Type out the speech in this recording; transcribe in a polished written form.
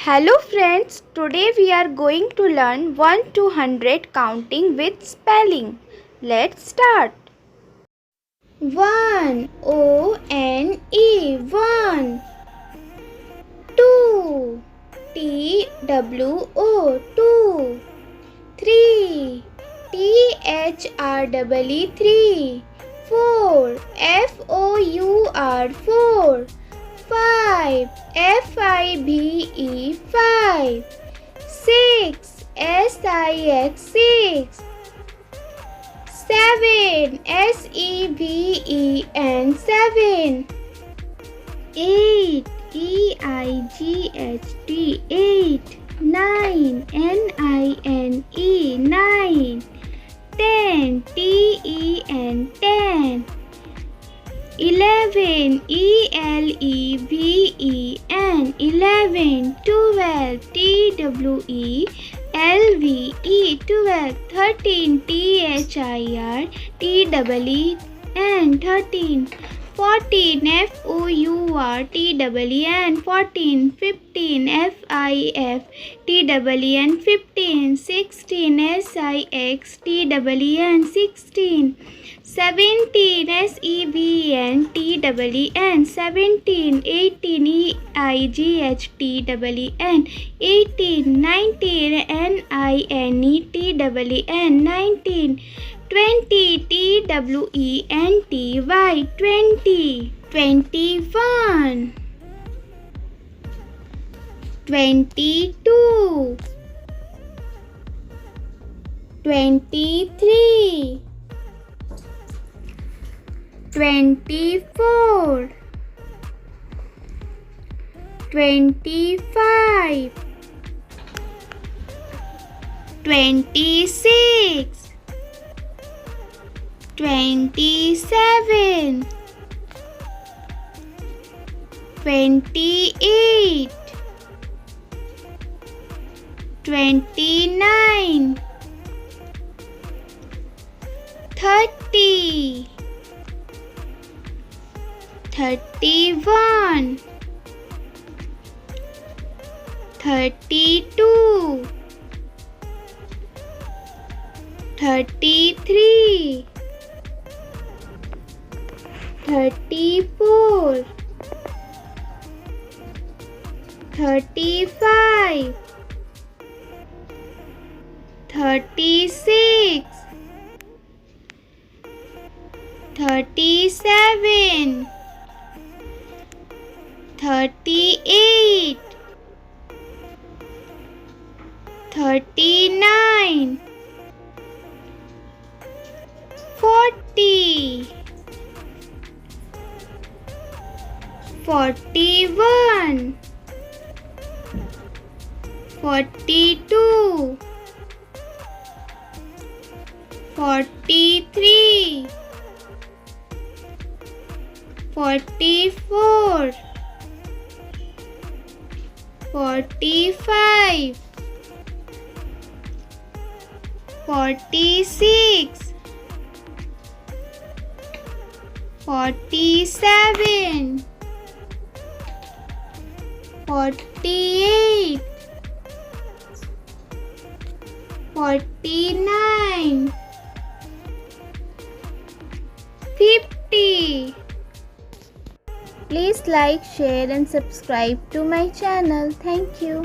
Hello friends, today we are going to learn 1 to 100 counting with spelling. Let's start. 1 O-N-E 1 2 T-W-O 2 3 T-H-R-E-E 3 4 F-O-U-R 4 5 F-I-V-E 5 6 S-I-X 6 7 S-E-V-E-N 7 8 E-I-G-H-T 8 9 N-I-N-E 9 10 T-E-N 10 11 E-L-E-V-E-N 11 12 T-W-E-L-V-E 12 13 T-H-I-R-T-E-E-N 13 14 F-O-U-R-T-E-E-N 14 15 F-I-F-T-E-E-N 15 16 S-I-X-T-E-E-N 16 17 S-E-V-E-N-T-E-E-N 17 18 E-I-G-H-T-E-E-N 18 19 N-I-N-E-T-E-E-N 19 20 T-W-E-N-T-Y 20 21 22 23 24 25 26 27 28 29 30 31 32 33 34 35 36 37 38 39 40 41 42 43 44 45 46 47 48 49 50. Please like, share and subscribe to my channel. Thank you.